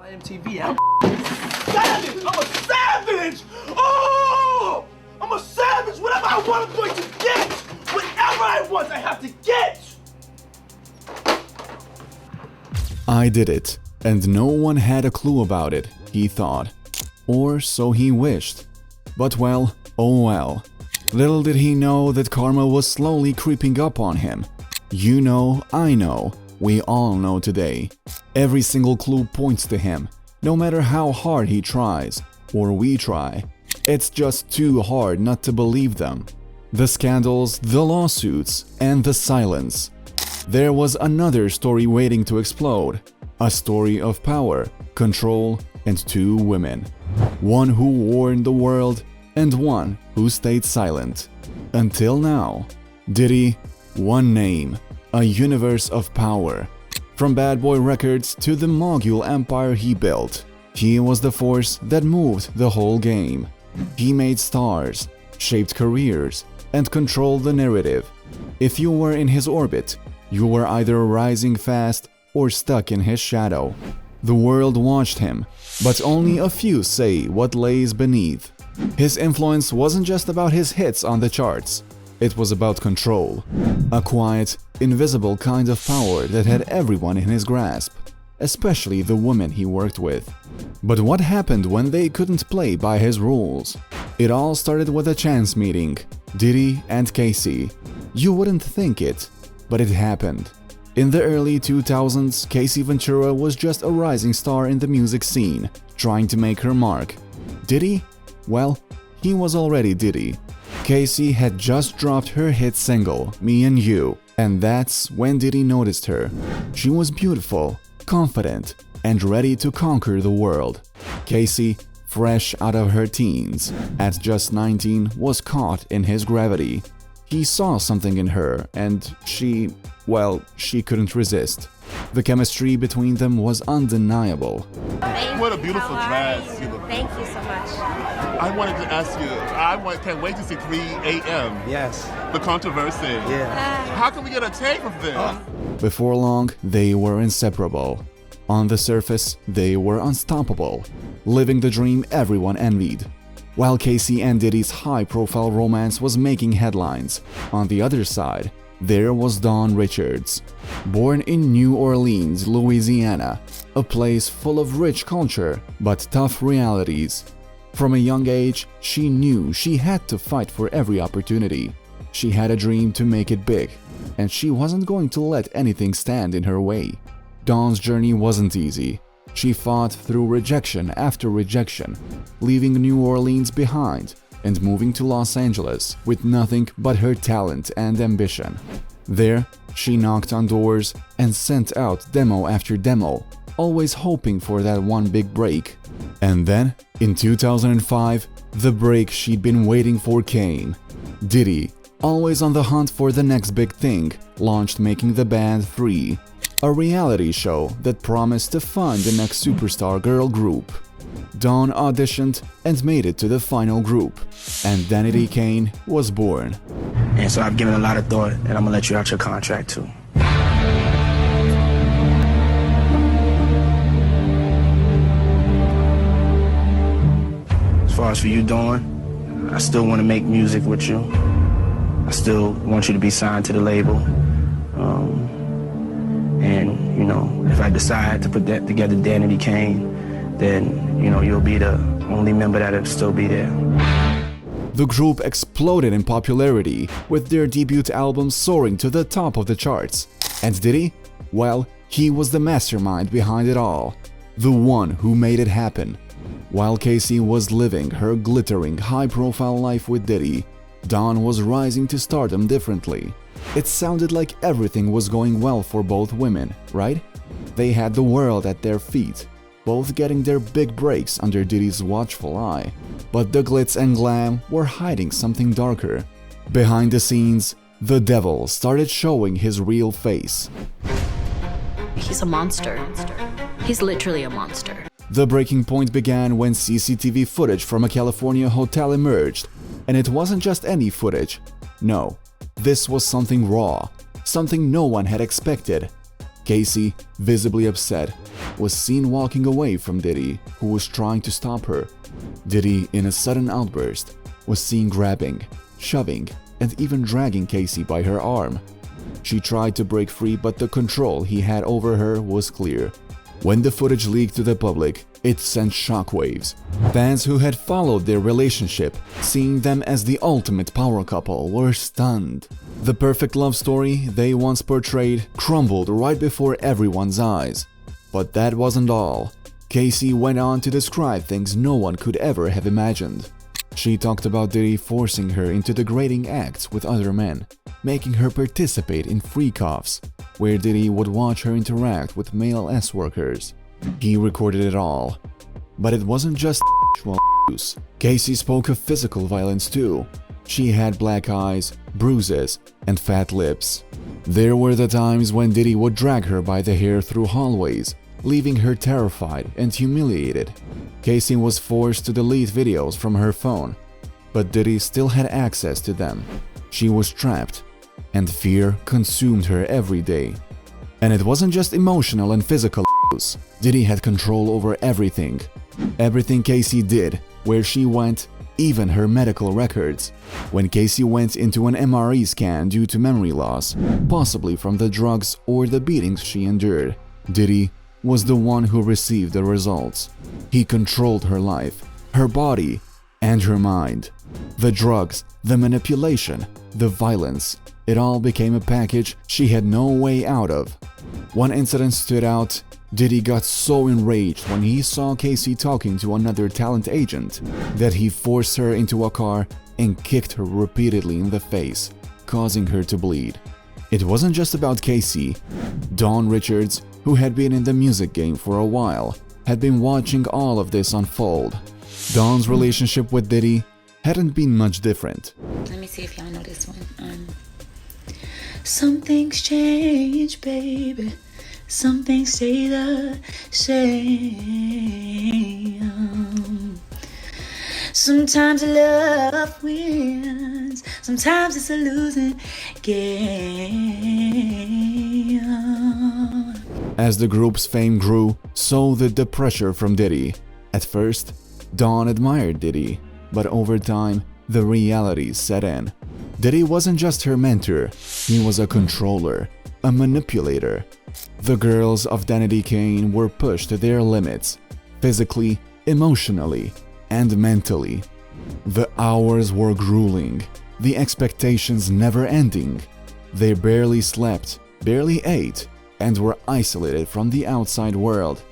my MTV. I'm savage! I'm a savage! Oh! I'm a savage! Whatever I want, I'm going to get! Whatever I want, I have to get! I did it, and no one had a clue about it, he thought. Or so he wished. But well, oh well. Little did he know that karma was slowly creeping up on him. You know, I know, we all know today. Every single clue points to him, no matter how hard he tries, or we try. It's just too hard not to believe them. The scandals, the lawsuits, and the silence. There was another story waiting to explode. A story of power, control, and two women. One who warned the world, and one who stayed silent. Until now. Diddy, one name, a universe of power. From Bad Boy Records to the mogul empire he built, he was the force that moved the whole game. He made stars, shaped careers, and controlled the narrative. If you were in his orbit, you were either rising fast or stuck in his shadow. The world watched him, but only a few say what lays beneath. His influence wasn't just about his hits on the charts. It was about control. A quiet, invisible kind of power that had everyone in his grasp, especially the women he worked with. But what happened when they couldn't play by his rules? It all started with a chance meeting. Diddy and Casey. You wouldn't think it, but it happened. In the early 2000s, Casey Ventura was just a rising star in the music scene, trying to make her mark. Diddy? Well, he was already Diddy. Casey had just dropped her hit single, Me and You, and that's when Diddy noticed her. She was beautiful, confident, and ready to conquer the world. Casey, fresh out of her teens, at just 19, was caught in his gravity. He saw something in her, and she couldn't resist. The chemistry between them was undeniable. What a beautiful dress. You look. Thank you so much. I wanted to ask you, can't wait to see 3 a.m. Yes. The controversy. Yeah. How can we get a tape of this? Before long, they were inseparable. On the surface, they were unstoppable, living the dream everyone envied. While Casey and Diddy's high-profile romance was making headlines, on the other side, there was Dawn Richards. Born in New Orleans, Louisiana, a place full of rich culture but tough realities. From a young age, she knew she had to fight for every opportunity. She had a dream to make it big, and she wasn't going to let anything stand in her way. Dawn's journey wasn't easy. She fought through rejection after rejection, leaving New Orleans behind and moving to Los Angeles with nothing but her talent and ambition. There, she knocked on doors and sent out demo after demo, always hoping for that one big break. And then, in 2005, the break she'd been waiting for came. Diddy, always on the hunt for the next big thing, launched Making the Band 3, a reality show that promised to find the next superstar girl group. Dawn auditioned and made it to the final group, and Danity Kane was born. And so I've given a lot of thought, and I'm gonna let you out your contract too. As far as for you, Dawn, I still want to make music with you. I still want you to be signed to the label. And, you know, if I decide to put that together, Danity Kane, then, you know, you'll be the only member that'll still be there. The group exploded in popularity, with their debut album soaring to the top of the charts. And Diddy? Well, he was the mastermind behind it all, the one who made it happen. While Casey was living her glittering, high-profile life with Diddy, Dawn was rising to stardom differently. It sounded like everything was going well for both women, right? They had the world at their feet, both getting their big breaks under Diddy's watchful eye. But the glitz and glam were hiding something darker. Behind the scenes, the devil started showing his real face. He's a monster. He's literally a monster. The breaking point began when CCTV footage from a California hotel emerged. And it wasn't just any footage. No, this was something raw, something no one had expected. Casey, visibly upset, was seen walking away from Diddy, who was trying to stop her. Diddy, in a sudden outburst, was seen grabbing, shoving, and even dragging Casey by her arm. She tried to break free, but the control he had over her was clear. When the footage leaked to the public, it sent shockwaves. Fans who had followed their relationship, seeing them as the ultimate power couple, were stunned. The perfect love story they once portrayed crumbled right before everyone's eyes. But that wasn't all. Casey went on to describe things no one could ever have imagined. She talked about Diddy forcing her into degrading acts with other men, making her participate in freak-offs, where Diddy would watch her interact with male S-workers. He recorded it all. But it wasn't just sexual abuse. Casey spoke of physical violence too. She had black eyes, bruises, and fat lips. There were the times when Diddy would drag her by the hair through hallways, leaving her terrified and humiliated. Casey was forced to delete videos from her phone, but Diddy still had access to them. She was trapped, and fear consumed her every day. And it wasn't just emotional and physical abuse. Diddy had control over everything. Everything Casey did, where she went, even her medical records. When Casey went into an MRE scan due to memory loss, possibly from the drugs or the beatings she endured, Diddy was the one who received the results. He controlled her life, her body, and her mind. The drugs, the manipulation, the violence, it all became a package she had no way out of. One incident stood out. Diddy got so enraged when he saw Casey talking to another talent agent that he forced her into a car and kicked her repeatedly in the face, causing her to bleed. It wasn't just about Casey. Dawn Richards, who had been in the music game for a while, had been watching all of this unfold. Dawn's relationship with Diddy hadn't been much different. Let me see if y'all know this one. Some things change, baby. Some things stay the same. Sometimes love wins. Sometimes it's a losing game. As the group's fame grew, so did the pressure from Diddy. At first, Dawn admired Diddy, but over time, the reality set in. Diddy wasn't just her mentor, he was a controller, a manipulator. The girls of Danity Kane were pushed to their limits, physically, emotionally, and mentally. The hours were grueling, the expectations never ending. They barely slept, barely ate, and were isolated from the outside world.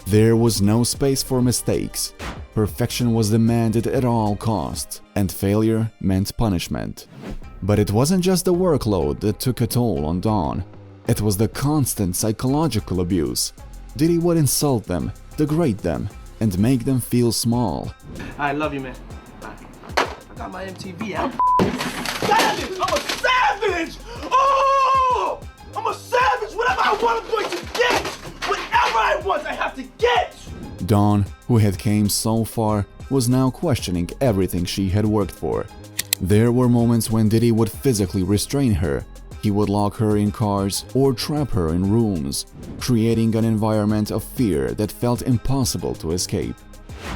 There was no space for mistakes. Perfection was demanded at all costs, and failure meant punishment. But it wasn't just the workload that took a toll on Dawn. It was the constant psychological abuse. Diddy would insult them, degrade them, and make them feel small. I love you, man. I got my MTV. I'm savage. I'm a savage. Oh, I'm a savage. Whatever I want, I'm going to get. Whatever I want, I have to get. Dawn, who had came so far, was now questioning everything she had worked for. There were moments when Diddy would physically restrain her. He would lock her in cars or trap her in rooms, creating an environment of fear that felt impossible to escape.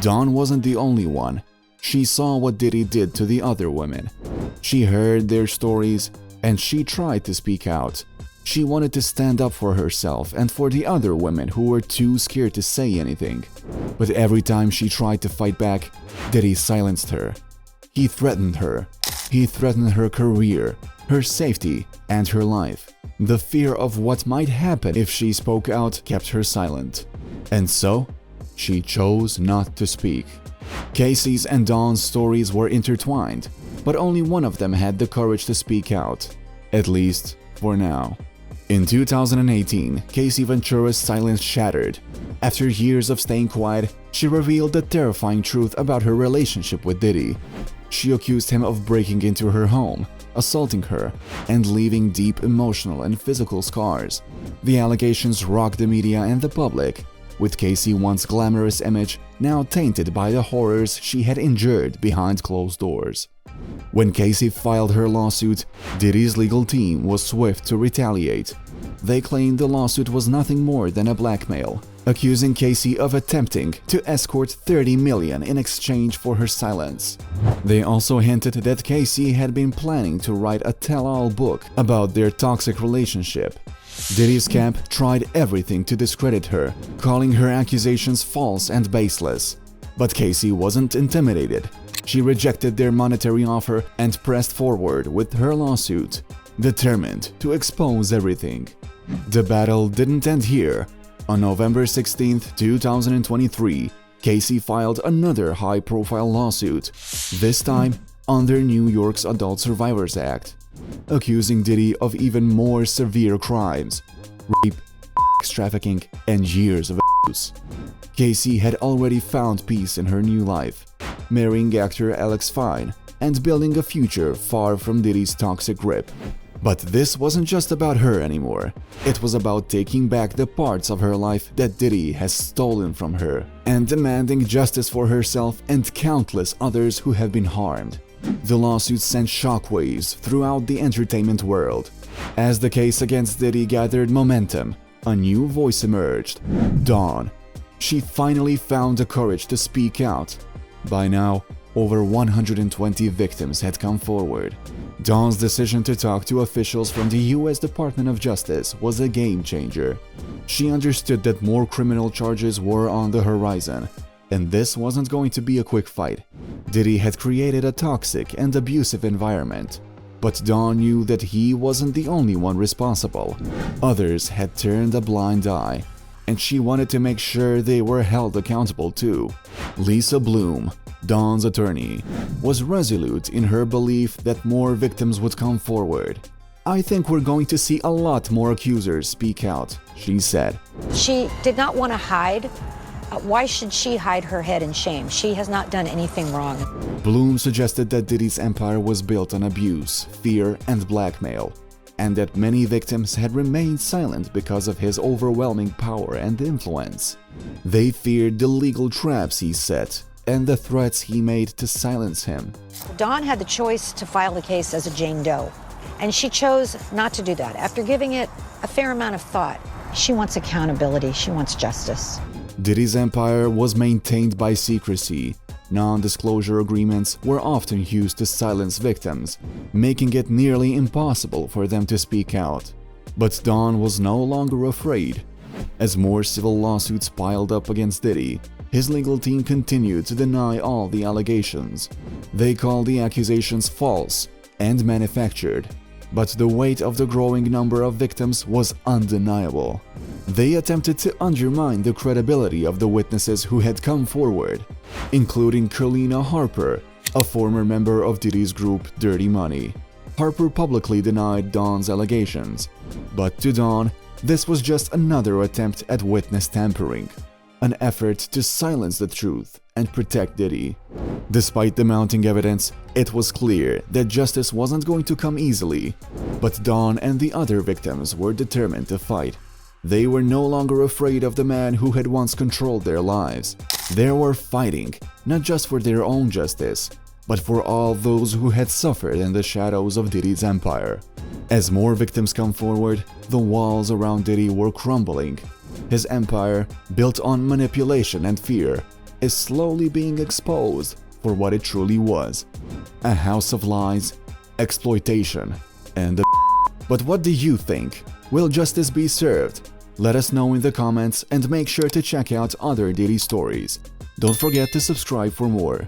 Dawn wasn't the only one. She saw what Diddy did to the other women. She heard their stories, and she tried to speak out. She wanted to stand up for herself and for the other women who were too scared to say anything. But every time she tried to fight back, Diddy silenced her. He threatened her. He threatened her career, her safety, and her life. The fear of what might happen if she spoke out kept her silent. And so, she chose not to speak. Casey's and Dawn's stories were intertwined, but only one of them had the courage to speak out. At least, for now. In 2018, Casey Ventura's silence shattered. After years of staying quiet, she revealed the terrifying truth about her relationship with Diddy. She accused him of breaking into her home, assaulting her, and leaving deep emotional and physical scars. The allegations rocked the media and the public, with Casey once glamorous image now tainted by the horrors she had endured behind closed doors. When Casey filed her lawsuit, Diddy's legal team was swift to retaliate. They claimed the lawsuit was nothing more than a blackmail, accusing Casey of attempting to escort $30 million in exchange for her silence. They also hinted that Casey had been planning to write a tell-all book about their toxic relationship. Diddy's camp tried everything to discredit her, calling her accusations false and baseless. But Casey wasn't intimidated. She rejected their monetary offer and pressed forward with her lawsuit, determined to expose everything. The battle didn't end here. On November 16, 2023, Casey filed another high-profile lawsuit, this time under New York's Adult Survivors Act, accusing Diddy of even more severe crimes: rape, sex trafficking, and years of abuse. Casey had already found peace in her new life, marrying actor Alex Fine and building a future far from Diddy's toxic grip. But this wasn't just about her anymore. It was about taking back the parts of her life that Diddy has stolen from her and demanding justice for herself and countless others who have been harmed. The lawsuit sent shockwaves throughout the entertainment world. As the case against Diddy gathered momentum, a new voice emerged: Dawn. She finally found the courage to speak out. By now, over 120 victims had come forward. Dawn's decision to talk to officials from the US Department of Justice was a game changer. She understood that more criminal charges were on the horizon, and this wasn't going to be a quick fight. Diddy had created a toxic and abusive environment, but Dawn knew that he wasn't the only one responsible. Others had turned a blind eye, and she wanted to make sure they were held accountable too. Lisa Bloom, Dawn's attorney, was resolute in her belief that more victims would come forward. "I think we're going to see a lot more accusers speak out," she said. She did not want to hide. Why should she hide her head in shame? She has not done anything wrong. Bloom suggested that Diddy's empire was built on abuse, fear, and blackmail, and that many victims had remained silent because of his overwhelming power and influence. They feared the legal traps he set and the threats he made to silence him. Dawn had the choice to file the case as a Jane Doe, and she chose not to do that. After giving it a fair amount of thought, she wants accountability, she wants justice. Diddy's empire was maintained by secrecy. Non-disclosure agreements were often used to silence victims, making it nearly impossible for them to speak out. But Dawn was no longer afraid. As more civil lawsuits piled up against Diddy, his legal team continued to deny all the allegations. They called the accusations false and manufactured, but the weight of the growing number of victims was undeniable. They attempted to undermine the credibility of the witnesses who had come forward, including Carlina Harper, a former member of Diddy's group Dirty Money. Harper publicly denied Dawn's allegations, but to Dawn, this was just another attempt at witness tampering, an effort to silence the truth and protect Diddy. Despite the mounting evidence, it was clear that justice wasn't going to come easily, but Dawn and the other victims were determined to fight. They were no longer afraid of the man who had once controlled their lives. They were fighting, not just for their own justice, but for all those who had suffered in the shadows of Diddy's empire. As more victims come forward, the walls around Diddy were crumbling. His empire, built on manipulation and fear, is slowly being exposed for what it truly was: a house of lies, exploitation, and But what do you think? Will justice be served? Let us know in the comments and make sure to check out other Diddy stories. Don't forget to subscribe for more.